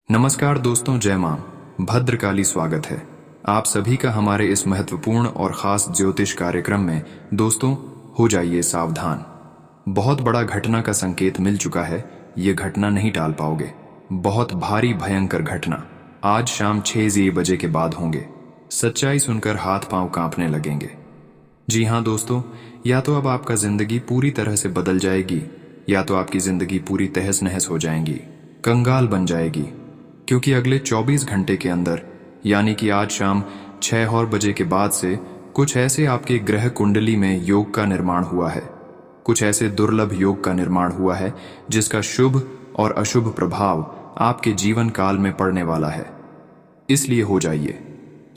नमस्कार दोस्तों, जय मां भद्रकाली। स्वागत है आप सभी का हमारे इस महत्वपूर्ण और खास ज्योतिष कार्यक्रम में। दोस्तों, हो जाइए सावधान। बहुत बड़ा घटना का संकेत मिल चुका है। ये घटना नहीं टाल पाओगे। बहुत भारी भयंकर घटना आज शाम 6 बजे के बाद होंगे। सच्चाई सुनकर हाथ पांव कांपने लगेंगे। जी हाँ दोस्तों, या तो अब आपका जिंदगी पूरी तरह से बदल जाएगी, या तो आपकी जिंदगी पूरी तहस नहस हो जाएगी, कंगाल बन जाएगी। क्योंकि अगले 24 घंटे के अंदर, यानी कि आज शाम 6 बजे के बाद से, कुछ ऐसे आपके ग्रह कुंडली में योग का निर्माण हुआ है। कुछ ऐसे दुर्लभ योग का निर्माण हुआ है जिसका शुभ और अशुभ प्रभाव आपके जीवन काल में पड़ने वाला है। इसलिए हो जाइए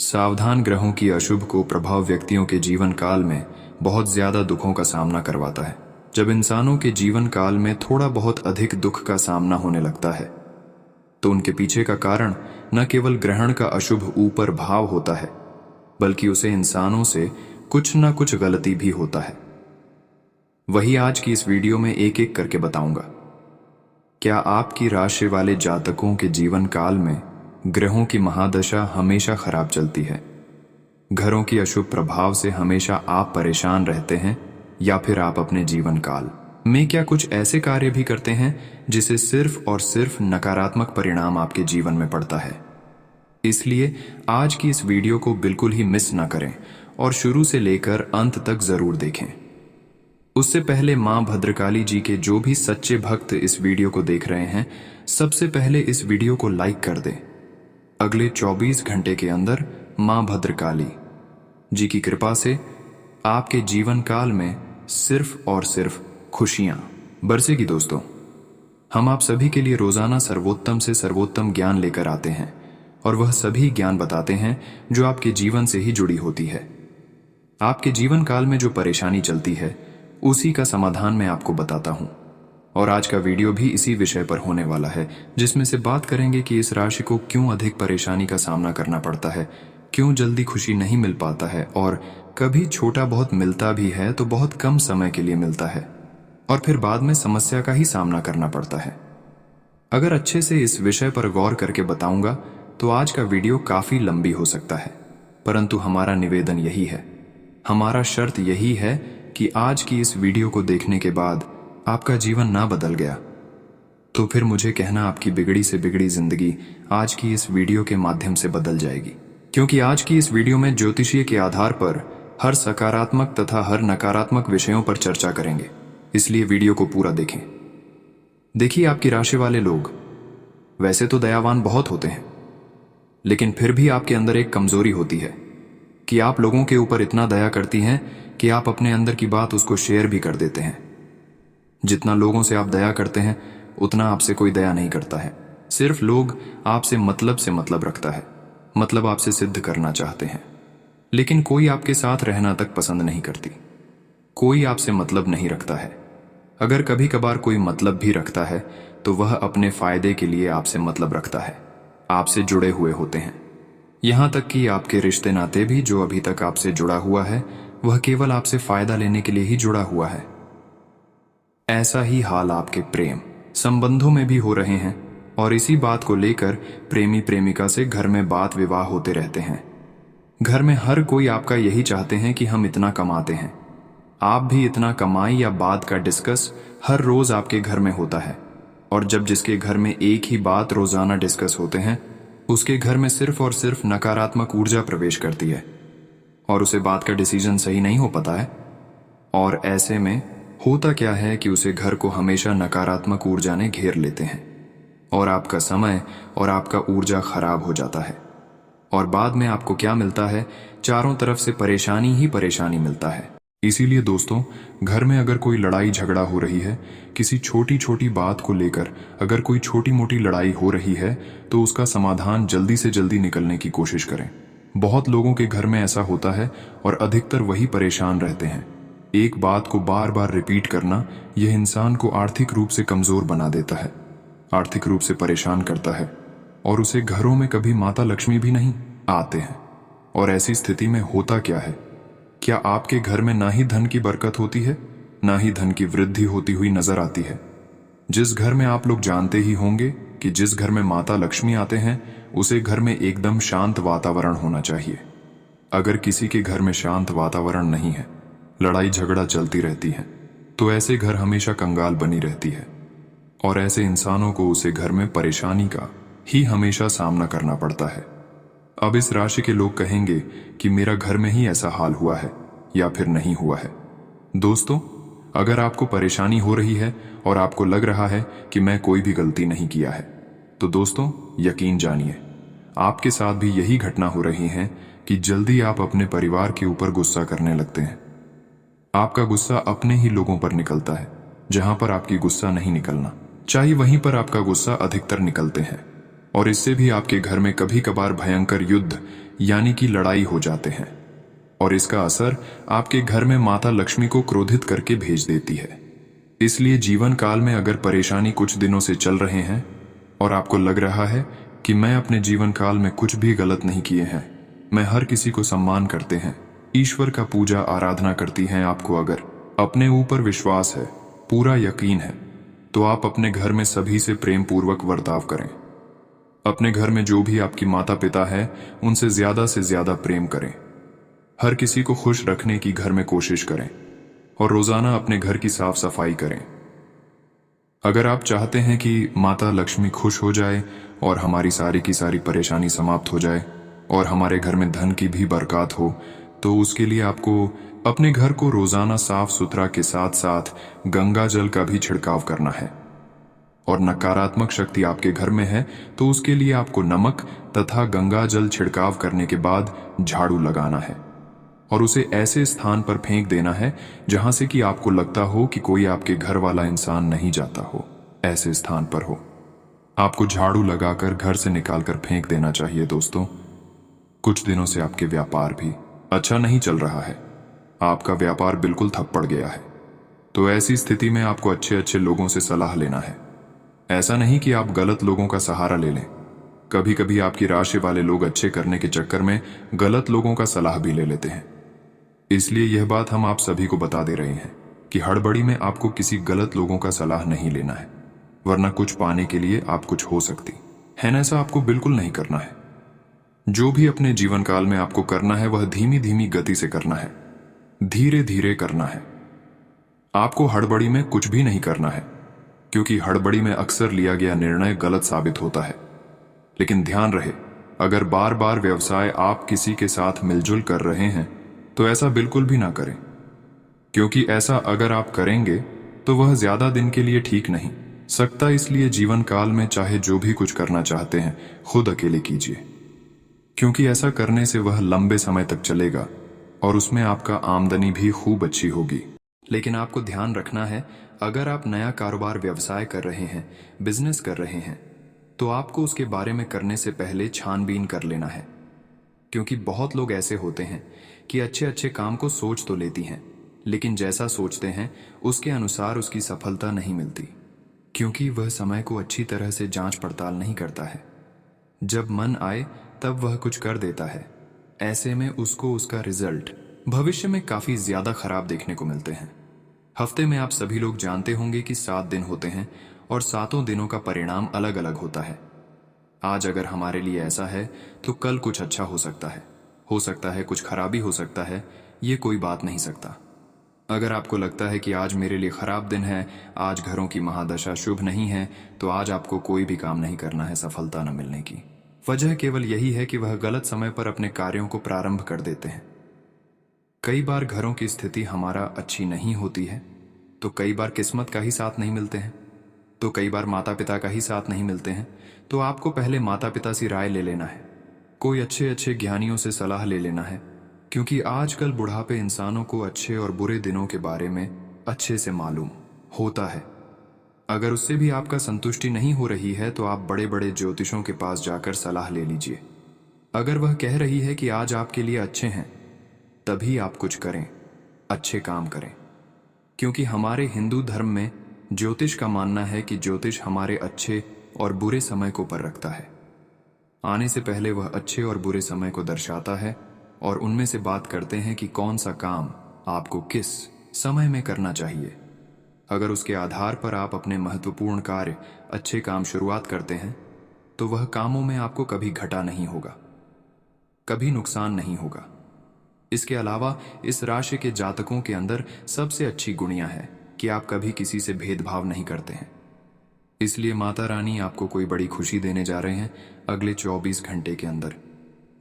सावधान। ग्रहों की अशुभ को प्रभाव व्यक्तियों के जीवन काल में बहुत ज्यादा दुखों का सामना करवाता है। जब इंसानों के जीवन काल में थोड़ा बहुत अधिक दुख का सामना होने लगता है तो उनके पीछे का कारण न केवल ग्रहण का अशुभ ऊपर भाव होता है, बल्कि उसे इंसानों से कुछ न कुछ गलती भी होता है। वही आज की इस वीडियो में एक एक करके बताऊंगा। क्या आपकी राशि वाले जातकों के जीवन काल में ग्रहों की महादशा हमेशा खराब चलती है? घरों की अशुभ प्रभाव से हमेशा आप परेशान रहते हैं, या फिर आप अपने जीवन काल में क्या कुछ ऐसे कार्य भी करते हैं जिसे सिर्फ और सिर्फ नकारात्मक परिणाम आपके जीवन में पड़ता है? इसलिए आज की इस वीडियो को बिल्कुल ही मिस ना करें और शुरू से लेकर अंत तक जरूर देखें। उससे पहले मां भद्रकाली जी के जो भी सच्चे भक्त इस वीडियो को देख रहे हैं, सबसे पहले इस वीडियो को लाइक कर दें। अगले 24 घंटे के अंदर मां भद्रकाली जी की कृपा से आपके जीवन काल में सिर्फ और सिर्फ खुशियां बरसेगी। दोस्तों, हम आप सभी के लिए रोजाना सर्वोत्तम से सर्वोत्तम ज्ञान लेकर आते हैं, और वह सभी ज्ञान बताते हैं जो आपके जीवन से ही जुड़ी होती है। आपके जीवन काल में जो परेशानी चलती है, उसी का समाधान मैं आपको बताता हूं। और आज का वीडियो भी इसी विषय पर होने वाला है, जिसमें से बात करेंगे कि इस राशि को क्यों अधिक परेशानी का सामना करना पड़ता है, क्यों जल्दी खुशी नहीं मिल पाता है, और कभी छोटा बहुत मिलता भी है तो बहुत कम समय के लिए मिलता है, और फिर बाद में समस्या का ही सामना करना पड़ता है। अगर अच्छे से इस विषय पर गौर करके बताऊंगा तो आज का वीडियो काफी लंबी हो सकता है, परंतु हमारा निवेदन यही है, हमारा शर्त यही है कि आज की इस वीडियो को देखने के बाद आपका जीवन ना बदल गया तो फिर मुझे कहना आपकी बिगड़ी से बिगड़ी जिंदगी आज की इस वीडियो के माध्यम से बदल जाएगी। क्योंकि आज की इस वीडियो में ज्योतिषीय के आधार पर हर सकारात्मक तथा हर नकारात्मक विषयों पर चर्चा करेंगे, इसलिए वीडियो को पूरा देखें। देखिए, आपकी राशि वाले लोग वैसे तो दयावान बहुत होते हैं, लेकिन फिर भी आपके अंदर एक कमजोरी होती है कि आप लोगों के ऊपर इतना दया करती हैं कि आप अपने अंदर की बात उसको शेयर भी कर देते हैं। जितना लोगों से आप दया करते हैं, उतना आपसे कोई दया नहीं करता है। सिर्फ लोग आपसे मतलब रखता है, मतलब आपसे सिद्ध करना चाहते हैं, लेकिन कोई आपके साथ रहना तक पसंद नहीं करती। कोई आपसे मतलब नहीं रखता है। अगर कभी कभार कोई मतलब भी रखता है तो वह अपने फायदे के लिए आपसे मतलब रखता है, आपसे जुड़े हुए होते हैं। यहां तक कि आपके रिश्ते नाते भी जो अभी तक आपसे जुड़ा हुआ है, वह केवल आपसे फायदा लेने के लिए ही जुड़ा हुआ है। ऐसा ही हाल आपके प्रेम संबंधों में भी हो रहे हैं, और इसी बात को लेकर प्रेमी प्रेमिका से घर में बात विवाह होते रहते हैं। घर में हर कोई आपका यही चाहते हैं कि हम इतना कमाते हैं, आप भी इतना कमाई, या बात का डिस्कस हर रोज आपके घर में होता है। और जब जिसके घर में एक ही बात रोजाना डिस्कस होते हैं, उसके घर में सिर्फ और सिर्फ नकारात्मक ऊर्जा प्रवेश करती है, और उसे बात का डिसीजन सही नहीं हो पाता है। और ऐसे में होता क्या है कि उसे घर को हमेशा नकारात्मक ऊर्जा ने घेर लेते हैं, और आपका समय और आपका ऊर्जा खराब हो जाता है। और बाद में आपको क्या मिलता है? चारों तरफ से परेशानी ही परेशानी मिलता है। इसीलिए दोस्तों, घर में अगर कोई लड़ाई झगड़ा हो रही है, किसी छोटी छोटी बात को लेकर अगर कोई छोटी मोटी लड़ाई हो रही है, तो उसका समाधान जल्दी से जल्दी निकलने की कोशिश करें। बहुत लोगों के घर में ऐसा होता है, और अधिकतर वही परेशान रहते हैं। एक बात को बार बार रिपीट करना यह इंसान को आर्थिक रूप से कमजोर बना देता है, आर्थिक रूप से परेशान करता है, और उसे घरों में कभी माता लक्ष्मी भी नहीं आते हैं। और ऐसी स्थिति में होता क्या है? क्या आपके घर में ना ही धन की बरकत होती है, ना ही धन की वृद्धि होती हुई नजर आती है? जिस घर में आप लोग जानते ही होंगे कि जिस घर में माता लक्ष्मी आते हैं उसे घर में एकदम शांत वातावरण होना चाहिए। अगर किसी के घर में शांत वातावरण नहीं है, लड़ाई झगड़ा चलती रहती है, तो ऐसे घर हमेशा कंगाल बनी रहती है और ऐसे इंसानों को उसे घर में परेशानी का ही हमेशा सामना करना पड़ता है। अब इस राशि के लोग कहेंगे कि मेरा घर में ही ऐसा हाल हुआ है या फिर नहीं हुआ है। दोस्तों, अगर आपको परेशानी हो रही है और आपको लग रहा है कि मैं कोई भी गलती नहीं किया है, तो दोस्तों यकीन जानिए, आपके साथ भी यही घटना हो रही है कि जल्दी आप अपने परिवार के ऊपर गुस्सा करने लगते हैं। आपका गुस्सा अपने ही लोगों पर निकलता है। जहां पर आपकी गुस्सा नहीं निकलना चाहिए वहीं पर आपका गुस्सा अधिकतर निकलते हैं और इससे भी आपके घर में कभी कभार भयंकर युद्ध यानी कि लड़ाई हो जाते हैं और इसका असर आपके घर में माता लक्ष्मी को क्रोधित करके भेज देती है। इसलिए जीवन काल में अगर परेशानी कुछ दिनों से चल रहे हैं और आपको लग रहा है कि मैं अपने जीवन काल में कुछ भी गलत नहीं किए हैं, मैं हर किसी को सम्मान करते हैं, ईश्वर का पूजा आराधना करती हैं, आपको अगर अपने ऊपर विश्वास है, पूरा यकीन है, तो आप अपने घर में सभी से प्रेम पूर्वक बर्ताव करें। अपने घर में जो भी आपकी माता पिता है उनसे से ज्यादा प्रेम करें। हर किसी को खुश रखने की घर में कोशिश करें और रोजाना अपने घर की साफ सफाई करें। अगर आप चाहते हैं कि माता लक्ष्मी खुश हो जाए और हमारी सारी की सारी परेशानी समाप्त हो जाए और हमारे घर में धन की भी बरकत हो, तो उसके लिए आपको अपने घर को रोजाना साफ सुथरा के साथ साथ गंगा जल का भी छिड़काव करना है। और नकारात्मक शक्ति आपके घर में है तो उसके लिए आपको नमक तथा गंगा जल छिड़काव करने के बाद झाड़ू लगाना है और उसे ऐसे स्थान पर फेंक देना है जहां से कि आपको लगता हो कि कोई आपके घर वाला इंसान नहीं जाता हो, ऐसे स्थान पर हो। आपको झाड़ू लगाकर घर से निकालकर फेंक देना चाहिए। दोस्तों, कुछ दिनों से आपके व्यापार भी अच्छा नहीं चल रहा है, आपका व्यापार बिल्कुल ठप पड़ गया है, तो ऐसी स्थिति में आपको अच्छे अच्छे लोगों से सलाह लेना है। ऐसा नहीं कि आप गलत लोगों का सहारा ले लें। कभी कभी आपकी राशि वाले लोग अच्छे करने के चक्कर में गलत लोगों का सलाह भी ले लेते हैं। इसलिए यह बात हम आप सभी को बता दे रहे हैं कि हड़बड़ी में आपको किसी गलत लोगों का सलाह नहीं लेना है, वरना कुछ पाने के लिए आप कुछ हो सकती है ना। ऐसा आपको बिल्कुल नहीं करना है। जो भी अपने जीवन काल में आपको करना है वह धीमी धीमी गति से करना है, धीरे धीरे करना है। आपको हड़बड़ी में कुछ भी नहीं करना है, क्योंकि हड़बड़ी में अक्सर लिया गया निर्णय गलत साबित होता है। लेकिन ध्यान रहे, अगर बार बार व्यवसाय आप किसी के साथ मिलजुल कर रहे हैं तो ऐसा बिल्कुल भी ना करें, क्योंकि ऐसा अगर आप करेंगे तो वह ज्यादा दिन के लिए ठीक नहीं सकता। इसलिए जीवन काल में चाहे जो भी कुछ करना चाहते हैं खुद अकेले कीजिए, क्योंकि ऐसा करने से वह लंबे समय तक चलेगा और उसमें आपका आमदनी भी खूब अच्छी होगी। लेकिन आपको ध्यान रखना है, अगर आप नया कारोबार व्यवसाय कर रहे हैं, बिजनेस कर रहे हैं, तो आपको उसके बारे में करने से पहले छानबीन कर लेना है, क्योंकि बहुत लोग ऐसे होते हैं कि अच्छे अच्छे काम को सोच तो लेती हैं, लेकिन जैसा सोचते हैं उसके अनुसार उसकी सफलता नहीं मिलती, क्योंकि वह समय को अच्छी तरह से जांच पड़ताल नहीं करता है। जब मन आए तब वह कुछ कर देता है। ऐसे में उसको उसका रिजल्ट भविष्य में काफी ज्यादा खराब देखने को मिलते हैं। हफ्ते में आप सभी लोग जानते होंगे कि 7 दिन होते हैं और 7 दिनों का परिणाम अलग अलग होता है। आज अगर हमारे लिए ऐसा है तो कल कुछ अच्छा हो सकता है कुछ खराबी हो सकता है, ये कोई बात नहीं सकता। अगर आपको लगता है कि आज मेरे लिए खराब दिन है, आज घरों की महादशा शुभ नहीं है, तो आज आपको कोई भी काम नहीं करना है सफलता न मिलने की। वजह केवल यही है कि वह गलत समय पर अपने कार्यों को प्रारंभ कर देते हैं। कई बार घरों की स्थिति हमारा अच्छी नहीं होती है, तो कई बार किस्मत का ही साथ नहीं मिलते हैं, तो कई बार माता पिता का ही साथ नहीं मिलते हैं। तो आपको पहले माता पिता से राय ले लेना है, कोई अच्छे अच्छे ज्ञानियों से सलाह ले लेना है, क्योंकि आजकल बुढ़ापे इंसानों को अच्छे और बुरे दिनों के बारे में अच्छे से मालूम होता है। अगर उससे भी आपका संतुष्टि नहीं हो रही है तो आप बड़े बड़े ज्योतिषों के पास जाकर सलाह ले लीजिए। अगर वह कह रही है कि आज आपके लिए अच्छे हैं, तभी आप कुछ करें, अच्छे काम करें, क्योंकि हमारे हिंदू धर्म में ज्योतिष का मानना है कि ज्योतिष हमारे अच्छे और बुरे समय को पर रखता है। आने से पहले वह अच्छे और बुरे समय को दर्शाता है और उनमें से बात करते हैं कि कौन सा काम आपको किस समय में करना चाहिए। अगर उसके आधार पर आप अपने महत्वपूर्ण कार्य, अच्छे काम शुरुआत करते हैं तो वह कामों में आपको कभी घाटा नहीं होगा, कभी नुकसान नहीं होगा। इसके अलावा इस राशि के जातकों के अंदर सबसे अच्छी गुणियां है कि आप कभी किसी से भेदभाव नहीं करते हैं। इसलिए माता रानी आपको कोई बड़ी खुशी देने जा रहे हैं अगले 24 घंटे के अंदर,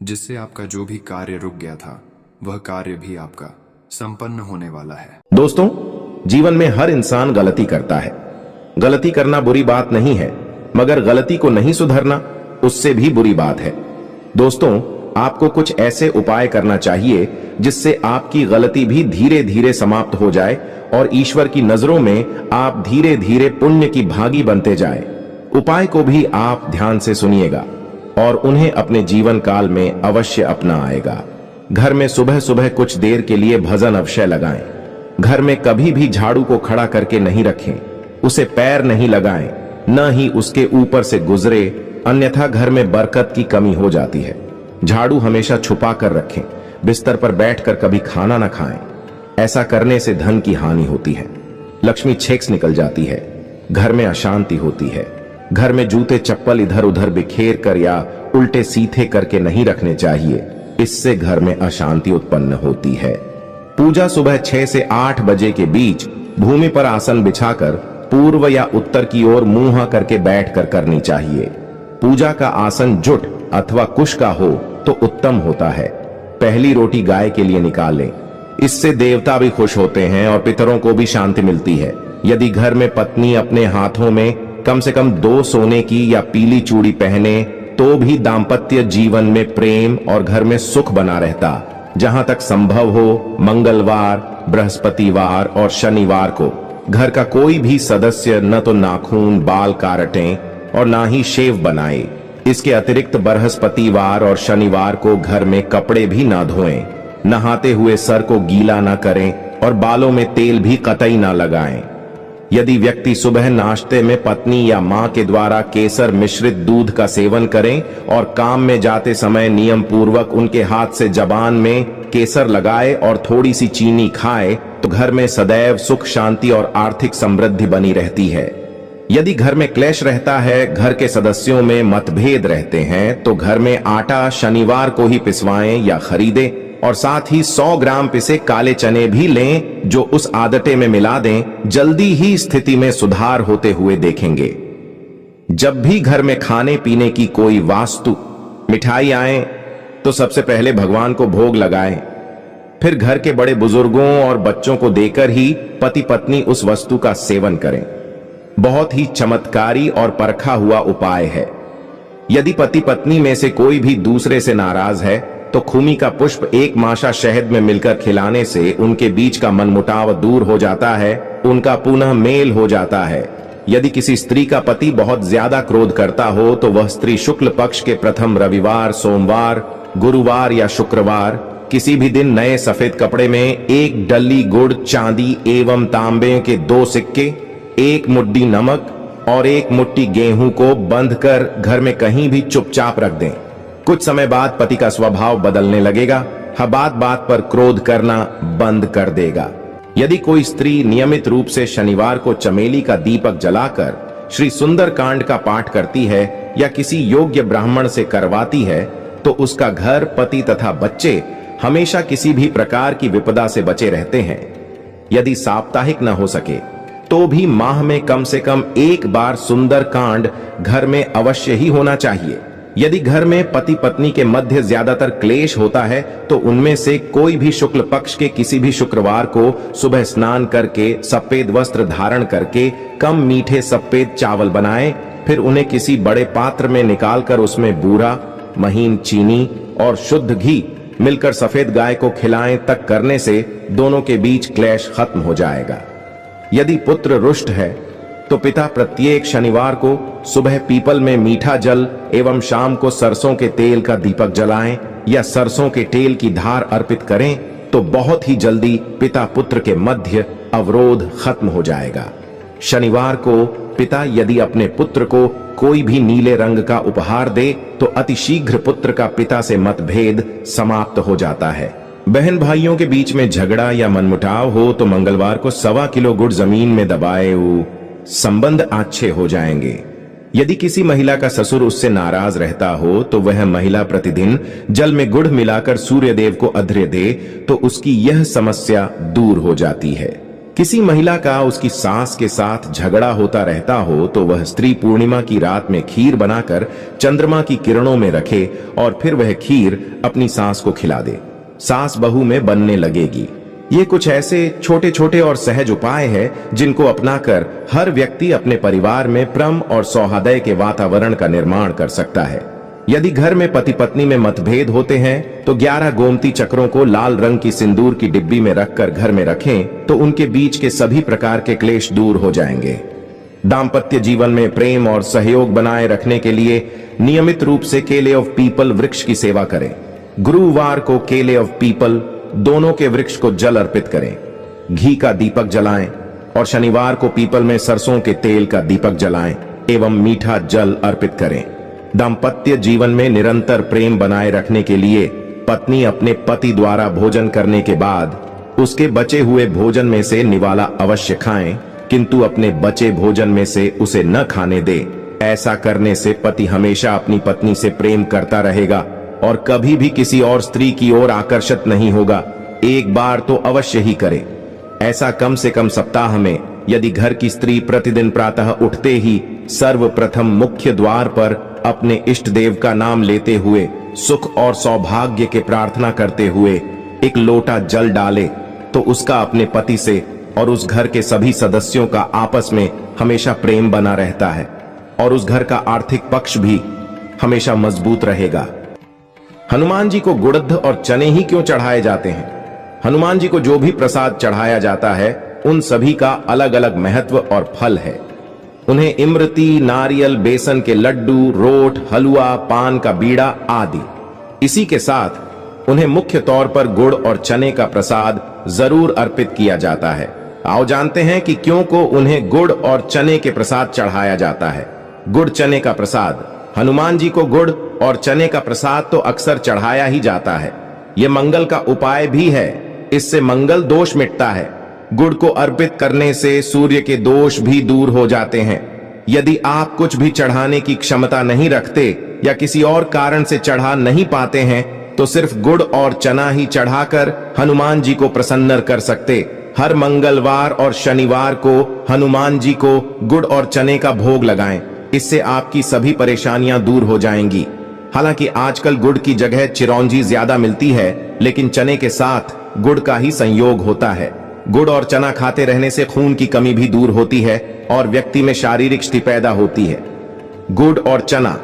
जिससे आपका जो भी कार्य रुक गया था वह कार्य भी आपका संपन्न होने वाला है। दोस्तों, जीवन में हर इंसान गलती करता है। गलती करना बुरी बात नहीं है, मगर गलती को नहीं सुधरना उससे भी बुरी बात है। दोस्तों, आपको कुछ ऐसे उपाय करना चाहिए जिससे आपकी गलती भी धीरे धीरे समाप्त हो जाए और ईश्वर की नजरों में आप धीरे धीरे पुण्य की भागी बनते जाए। उपाय को भी आप ध्यान से सुनिएगा और उन्हें अपने जीवन काल में अवश्य अपना आएगा। घर में सुबह सुबह कुछ देर के लिए भजन अवश्य लगाएं। घर में कभी भी झाड़ू को खड़ा करके नहीं रखें, उसे पैर नहीं लगाएं, न ही उसके ऊपर से गुजरे, अन्यथा घर में बरकत की कमी हो जाती है। झाड़ू हमेशा छुपा कर रखें। बिस्तर पर बैठकर कभी खाना न खाएं, ऐसा करने से धन की हानि होती है, लक्ष्मी छेक्स निकल जाती है, घर में अशांति होती है। घर में जूते चप्पल इधर उधर बिखेर कर या उल्टे सीधे करके नहीं रखने चाहिए, इससे घर में अशांति उत्पन्न होती है। पूजा सुबह 6 से 8 बजे के बीच भूमि पर आसन बिछाकर पूर्व या उत्तर की ओर मुंह करके बैठकर करनी चाहिए। पूजा का आसन जुट अथवा कुश का हो तो उत्तम होता है। पहली रोटी गाय के लिए निकालें, इससे देवता भी खुश होते हैं और पितरों को भी शांति मिलती है। यदि घर में पत्नी अपने हाथों में कम से कम 2 सोने की या पीली चूड़ी पहने तो भी दाम्पत्य जीवन में प्रेम और घर में सुख बना रहता। जहां तक संभव हो, मंगलवार, बृहस्पतिवार और शनिवार को घर का कोई भी सदस्य न तो नाखून बाल काटें और ना ही शेव बनाए। इसके अतिरिक्त बृहस्पतिवार और शनिवार को घर में कपड़े भी ना धोएं, नहाते हुए सर को गीला ना करें और बालों में तेल भी कतई ना लगाएं। यदि व्यक्ति सुबह नाश्ते में पत्नी या मां के द्वारा केसर मिश्रित दूध का सेवन करें और काम में जाते समय नियम पूर्वक उनके हाथ से जबान में केसर लगाए और थोड़ी सी चीनी खाए तो घर में सदैव सुख शांति और आर्थिक समृद्धि बनी रहती है। यदि घर में क्लेश रहता है, घर के सदस्यों में मतभेद रहते हैं, तो घर में आटा शनिवार को ही पिसवाएं या खरीदें और साथ ही 100 ग्राम पिसे काले चने भी लें जो उस आदते में मिला दें। जल्दी ही स्थिति में सुधार होते हुए देखेंगे। जब भी घर में खाने पीने की कोई वास्तु मिठाई आए तो सबसे पहले भगवान को भोग लगाएं, फिर घर के बड़े बुजुर्गों और बच्चों को देकर ही पति पत्नी उस वस्तु का सेवन करें। बहुत ही चमत्कारी और परखा हुआ उपाय है। यदि पति पत्नी में से कोई भी दूसरे से नाराज है तो खूमी का पुष्प 1 माशा शहद में मिलकर खिलाने से उनके बीच का मनमुटाव दूर हो जाता है, उनका पुनः मेल हो जाता है। यदि किसी स्त्री का पति बहुत ज्यादा क्रोध करता हो तो वह स्त्री शुक्ल पक्ष के प्रथम रविवार, सोमवार, गुरुवार या शुक्रवार किसी भी दिन नए सफेद कपड़े में 1 डल्ली गुड़, चांदी एवं तांबे के 2 सिक्के, 1 मुट्ठी नमक और 1 मुट्ठी गेहूं को बंधकर घर में कहीं भी चुपचाप रख दें। कुछ समय बाद पति का स्वभाव बदलने लगेगा, बात बात पर क्रोध करना बंद कर देगा। यदि कोई स्त्री नियमित रूप से शनिवार को चमेली का दीपक जलाकर श्री सुंदर कांड का पाठ करती है या किसी योग्य ब्राह्मण से करवाती है तो उसका घर, पति तथा बच्चे हमेशा किसी भी प्रकार की विपदा से बचे रहते हैं। यदि साप्ताहिक न हो सके तो भी माह में कम से कम 1 बार सुंदर कांड घर में अवश्य ही होना चाहिए। यदि घर में पति पत्नी के मध्य ज्यादातर क्लेश होता है तो उनमें से कोई भी शुक्ल पक्ष के किसी भी शुक्रवार को सुबह स्नान करके सफेद वस्त्र धारण करके कम मीठे सफेद चावल बनाएं, फिर उन्हें किसी बड़े पात्र में निकालकर उसमें बूरा, महीन चीनी और शुद्ध घी मिलकर सफेद गाय को खिलाएं तक करने से दोनों के बीच क्लेश खत्म हो जाएगा। यदि पुत्र रुष्ट है तो पिता प्रत्येक शनिवार को सुबह पीपल में मीठा जल एवं शाम को सरसों के तेल का दीपक जलाएं या सरसों के तेल की धार अर्पित करें तो बहुत ही जल्दी पिता पुत्र के मध्य अवरोध खत्म हो जाएगा। शनिवार को पिता यदि अपने पुत्र को कोई भी नीले रंग का उपहार दे तो अतिशीघ्र पुत्र का पिता से मतभेद समाप्त हो जाता है। बहन भाइयों के बीच में झगड़ा या मनमुटाव हो तो मंगलवार को 1.25 किलो गुड़ जमीन में दबाए वो संबंध अच्छे हो जाएंगे। यदि किसी महिला का ससुर उससे नाराज रहता हो तो वह महिला प्रतिदिन जल में गुड़ मिलाकर सूर्य देव को अर्घ्य दे तो उसकी यह समस्या दूर हो जाती है। किसी महिला का उसकी सास के साथ झगड़ा होता रहता हो तो वह स्त्री पूर्णिमा की रात में खीर बनाकर चंद्रमा की किरणों में रखे और फिर वह खीर अपनी सास को खिला दे। सास बहू में बनने लगेगी। ये कुछ ऐसे छोटे छोटे और सहज उपाय हैं जिनको अपनाकर हर व्यक्ति अपने परिवार में प्रेम और सौहार्द के वातावरण का निर्माण कर सकता है। यदि घर में पति पत्नी में मतभेद होते हैं तो 11 गोमती चक्रों को लाल रंग की सिंदूर की डिब्बी में रखकर घर में रखें तो उनके बीच के सभी प्रकार के क्लेश दूर हो जाएंगे। दाम्पत्य जीवन में प्रेम और सहयोग बनाए रखने के लिए नियमित रूप से केले ऑफ पीपल वृक्ष की सेवा करें। गुरुवार को केले ऑफ पीपल दोनों के वृक्ष को जल अर्पित करें, घी का दीपक जलाएं और शनिवार को पीपल में सरसों के तेल का दीपक जलाएं एवं मीठा जल अर्पित करें। दाम्पत्य जीवन में निरंतर प्रेम बनाए रखने के लिए पत्नी अपने पति द्वारा भोजन करने के बाद उसके बचे हुए भोजन में से निवाला अवश्य खाएं, किंतु अपने बचे भोजन में से उसे न खाने दे। ऐसा करने से पति हमेशा अपनी पत्नी से प्रेम करता रहेगा और कभी भी किसी और स्त्री की ओर आकर्षित नहीं होगा। एक बार तो अवश्य ही करे। ऐसा कम से कम सप्ताह में यदि घर की स्त्री प्रतिदिन प्रातः उठते ही सर्वप्रथम मुख्य द्वार पर अपने इष्ट देव का नाम लेते हुए सुख और सौभाग्य के प्रार्थना करते हुए एक लोटा जल डाले तो उसका अपने पति से और उस घर के सभी सदस्यों का आपस में हमेशा प्रेम बना रहता है और उस घर का आर्थिक पक्ष भी हमेशा मजबूत रहेगा। हनुमान जी को गुड़द और चने ही क्यों चढ़ाए जाते हैं? हनुमान जी को जो भी प्रसाद चढ़ाया जाता है उन सभी का अलग अलग महत्व और फल है। उन्हें इमरती, नारियल, बेसन के लड्डू, रोट, हलवा, पान का बीड़ा आदि। इसी के साथ उन्हें मुख्य तौर पर गुड़ और चने का प्रसाद जरूर अर्पित किया जाता है। आओ जानते हैं कि क्यों को उन्हें गुड़ और चने के प्रसाद चढ़ाया जाता है। गुड़ चने का प्रसाद, हनुमान जी को गुड़ और चने का प्रसाद तो अक्सर चढ़ाया ही जाता है। यह मंगल का उपाय भी है, इससे मंगल दोष मिटता है। गुड़ को अर्पित करने से सूर्य के दोष भी दूर हो जाते हैं। यदि आप कुछ भी चढ़ाने की क्षमता नहीं रखते या किसी और कारण से चढ़ा नहीं पाते हैं तो सिर्फ गुड़ और चना ही चढ़ाकर हनुमान जी को प्रसन्न कर सकते। हर मंगलवार और शनिवार को हनुमान जी को गुड़ और चने का भोग लगाएं, इससे आपकी सभी परेशानियां दूर हो जाएंगी। हालांकि आजकल गुड़ की जगह चिरौंजी ज्यादा मिलती है, लेकिन चने के साथ गुड़ का ही संयोग होता है। गुड़ और चना खाते रहने से खून की कमी भी दूर होती है और व्यक्ति में शारीरिक शक्ति पैदा होती है। गुड़ और चना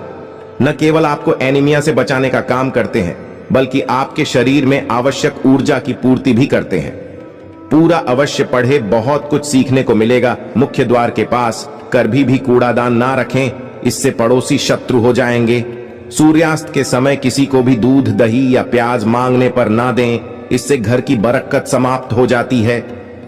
न केवल आपको एनीमिया से बचाने का काम करते हैं, बल्कि आपके शरीर में आवश्यक ऊर्जा की पूर्ति भी करते हैं। पूरा अवश्य पढ़े, बहुत कुछ सीखने को मिलेगा। मुख्य द्वार के पास कभी भी कूड़ादान ना रखें, इससे पड़ोसी शत्रु हो जाएंगे। सूर्यास्त के समय किसी को भी दूध, दही या प्याज मांगने पर ना दें, इससे घर की बरकत समाप्त हो जाती है।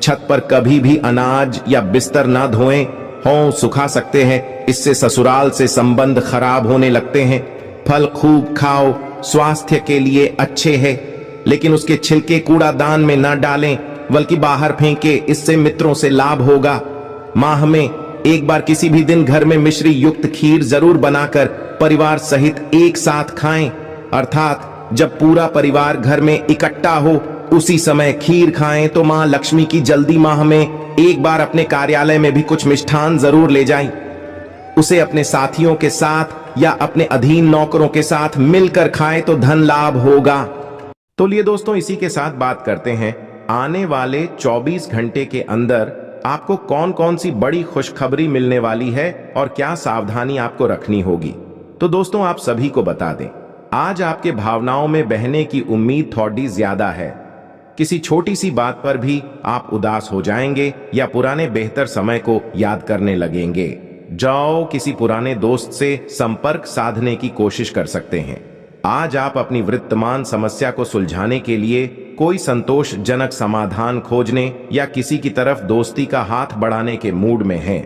छत पर कभी भी अनाज या बिस्तर ना धोएं, हों सुखा सकते हैं, इससे ससुराल से संबंध खराब होने लगते हैं। फल खूब खाओ, स्वास्थ्य के लिए अच्छे हैं, लेकिन उसके छिलके कूड़ादान में ना डालें, बल्कि बाहर फेंके, इससे मित्रों से लाभ होगा। माह में एक बार किसी भी दिन घर में मिश्री युक्त खीर जरूर बनाकर परिवार सहित एक साथ खाएं, अर्थात जब पूरा परिवार घर में इकट्ठा हो उसी समय खीर खाएं तो मां लक्ष्मी की जल्दी माह में एक बार अपने कार्यालय में भी कुछ मिष्ठान जरूर ले जाएं। उसे अपने साथियों के साथ या अपने अधीन नौकरों के साथ मिलकर खाएं तो धन लाभ होगा। तो लिए दोस्तों, इसी के साथ बात करते हैं आने वाले 24 घंटे के अंदर आपको कौन कौन सी बड़ी खुशखबरी मिलने वाली है और क्या सावधानी आपको रखनी होगी। तो दोस्तों, आप सभी को बता दें, आज आपके भावनाओं में बहने की उम्मीद थोड़ी ज्यादा है। किसी छोटी सी बात पर भी आप उदास हो जाएंगे या पुराने बेहतर समय को याद करने लगेंगे। जाओ किसी पुराने दोस्त से संपर्क साधने की कोशिश कर सकते हैं। आज आप अपनी वर्तमान समस्या को सुलझाने के लिए कोई संतोषजनक समाधान खोजने या किसी की तरफ दोस्ती का हाथ बढ़ाने के मूड में हैं।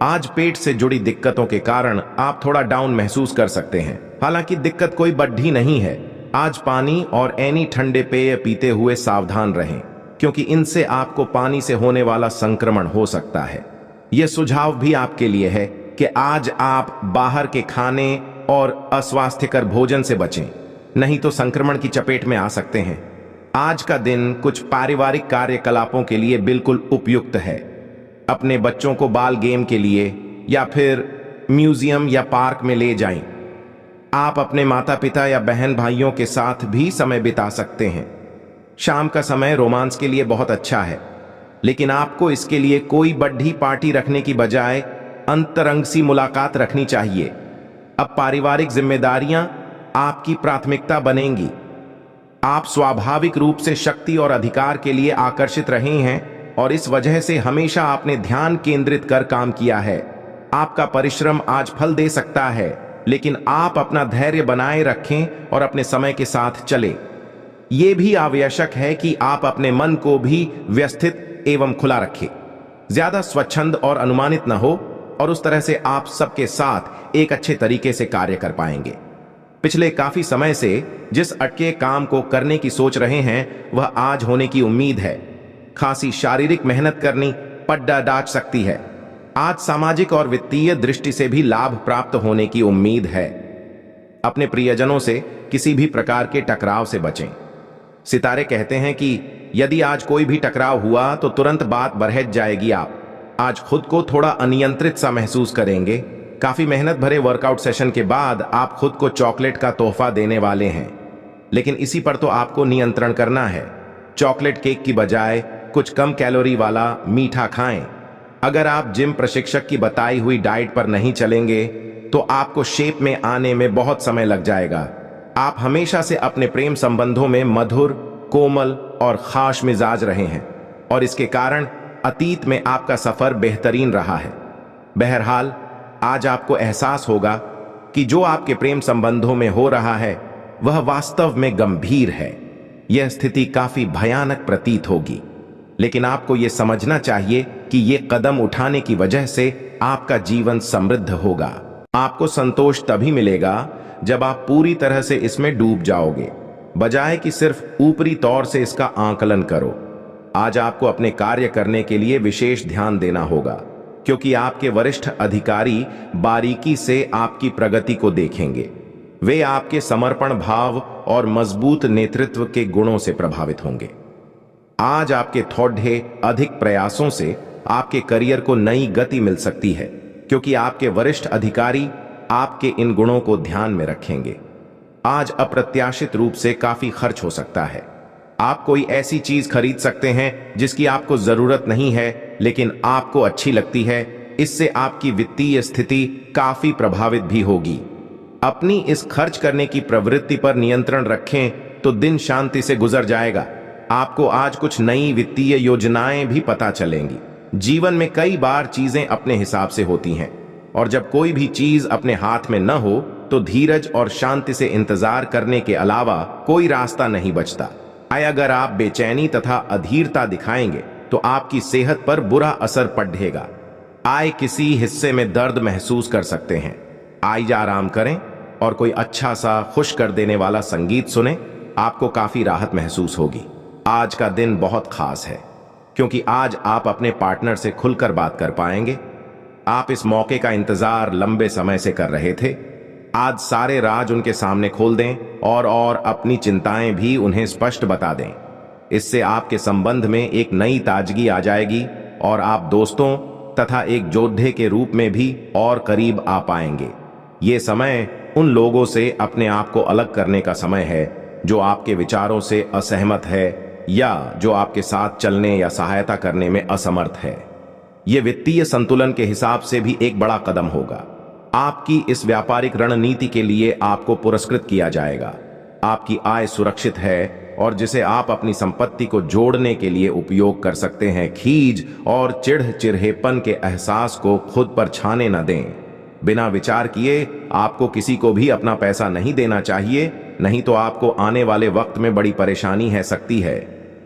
आज पेट से जुड़ी दिक्कतों के कारण आप थोड़ा डाउन महसूस कर सकते हैं। हालांकि दिक्कत कोई बड़ी नहीं है, आज पानी और ऐनी ठंडे पेय पीते हुए सावधान रहें, क्योंकि इनसे आपको पानी से होने वाला संक्रमण हो सकता है। यह सुझाव भी आपके लिए है कि आज आप बाहर के खाने और अस्वास्थ्यकर भोजन से बचें, नहीं तो संक्रमण की चपेट में आ सकते हैं। आज का दिन कुछ पारिवारिक कार्यकलापों के लिए बिल्कुल उपयुक्त है। अपने बच्चों को बाल गेम के लिए या फिर म्यूजियम या पार्क में ले जाएं। आप अपने माता पिता या बहन भाइयों के साथ भी समय बिता सकते हैं। शाम का समय रोमांस के लिए बहुत अच्छा है, लेकिन आपको इसके लिए कोई बड्ढी पार्टी रखने की बजाय अंतरंग सी मुलाकात रखनी चाहिए। अब पारिवारिक जिम्मेदारियां आपकी प्राथमिकता बनेंगी। आप स्वाभाविक रूप से शक्ति और अधिकार के लिए आकर्षित रहे हैं और इस वजह से हमेशा आपने ध्यान केंद्रित कर काम किया है। आपका परिश्रम आज फल दे सकता है, लेकिन आप अपना धैर्य बनाए रखें और अपने समय के साथ चलें। यह भी आवश्यक है कि आप अपने मन को भी व्यवस्थित एवं खुला रखें, ज्यादा स्वच्छंद और अनुमानित न हो, और उस तरह से आप सबके साथ एक अच्छे तरीके से कार्य कर पाएंगे। पिछले काफी समय से जिस अटके काम को करने की सोच रहे हैं वह आज होने की उम्मीद है। खासी शारीरिक मेहनत करनी पड्डा डाच सकती है। आज सामाजिक और वित्तीय दृष्टि से भी लाभ प्राप्त होने की उम्मीद है। अपने प्रियजनों से किसी भी प्रकार के टकराव से बचें। सितारे कहते हैं कि यदि आज कोई भी टकराव हुआ तो तुरंत बात बरहज जाएगी। आप आज खुद को थोड़ा अनियंत्रित सा महसूस करेंगे। काफी मेहनत भरे वर्कआउट सेशन के बाद आप खुद को चॉकलेट का तोहफा देने वाले हैं, लेकिन इसी पर तो आपको नियंत्रण करना है। चॉकलेट केक की बजाय कुछ कम कैलोरी वाला मीठा खाएं। अगर आप जिम प्रशिक्षक की बताई हुई डाइट पर नहीं चलेंगे तो आपको शेप में आने में बहुत समय लग जाएगा। आप हमेशा से अपने प्रेम संबंधों में मधुर, कोमल और खास मिजाज रहे हैं और इसके कारण अतीत में आपका सफर बेहतरीन रहा है। बहरहाल आज आपको एहसास होगा कि जो आपके प्रेम संबंधों में हो रहा है वह वास्तव में गंभीर है। यह स्थिति काफी भयानक प्रतीत होगी, लेकिन आपको यह समझना चाहिए कि यह कदम उठाने की वजह से आपका जीवन समृद्ध होगा। आपको संतोष तभी मिलेगा जब आप पूरी तरह से इसमें डूब जाओगे, बजाय कि सिर्फ ऊपरी तौर से इसका आकलन करो। आज आपको अपने कार्य करने के लिए विशेष ध्यान देना होगा, क्योंकि आपके वरिष्ठ अधिकारी बारीकी से आपकी प्रगति को देखेंगे। वे आपके समर्पण भाव और मजबूत नेतृत्व के गुणों से प्रभावित होंगे। आज आपके थोड़े अधिक प्रयासों से आपके करियर को नई गति मिल सकती है, क्योंकि आपके वरिष्ठ अधिकारी आपके इन गुणों को ध्यान में रखेंगे। आज अप्रत्याशित रूप से काफी खर्च हो सकता है। आप कोई ऐसी चीज खरीद सकते हैं जिसकी आपको जरूरत नहीं है, लेकिन आपको अच्छी लगती है। इससे आपकी वित्तीय स्थिति काफी प्रभावित भी होगी। अपनी इस खर्च करने की प्रवृत्ति पर नियंत्रण रखें तो दिन शांति से गुजर जाएगा। आपको आज कुछ नई वित्तीय योजनाएं भी पता चलेंगी। जीवन में कई बार चीजें अपने हिसाब से होती हैं, और जब कोई भी चीज अपने हाथ में न हो तो धीरज और शांति से इंतजार करने के अलावा कोई रास्ता नहीं बचता। अगर आप बेचैनी तथा अधीरता दिखाएंगे तो आपकी सेहत पर बुरा असर पड़ेगा। आय किसी हिस्से में दर्द महसूस कर सकते हैं। आइए आराम करें और कोई अच्छा सा खुश कर देने वाला संगीत सुने। आपको काफी राहत महसूस होगी। आज का दिन बहुत खास है, क्योंकि आज आप अपने पार्टनर से खुलकर बात कर पाएंगे। आप इस मौके का इंतजार लंबे समय से कर रहे थे। आज सारे राज उनके सामने खोल दें और अपनी चिंताएं भी उन्हें स्पष्ट बता दें। इससे आपके संबंध में एक नई ताजगी आ जाएगी और आप दोस्तों तथा एक योद्धे के रूप में भी और करीब आ पाएंगे। ये समय उन लोगों से अपने आप को अलग करने का समय है जो आपके विचारों से असहमत है या जो आपके साथ चलने या सहायता करने में असमर्थ है। ये वित्तीय संतुलन के हिसाब से भी एक बड़ा कदम होगा। आपकी इस व्यापारिक रणनीति के लिए आपको पुरस्कृत किया जाएगा। आपकी आय सुरक्षित है और जिसे आप अपनी संपत्ति को जोड़ने के लिए उपयोग कर सकते हैं। खीज और चिढ़चिढ़ेपन के एहसास को खुद पर छाने न दें। बिना विचार किए आपको किसी को भी अपना पैसा नहीं देना चाहिए, नहीं तो आपको आने वाले वक्त में बड़ी परेशानी है सकती है।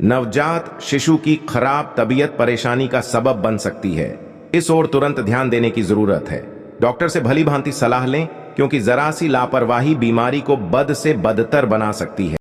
नवजात शिशु की खराब तबीयत परेशानी का सबब बन सकती है। इस ओर तुरंत ध्यान देने की जरूरत है। डॉक्टर से भली भांति सलाह लें क्योंकि जरा सी लापरवाही बीमारी को बद से बदतर बना सकती है।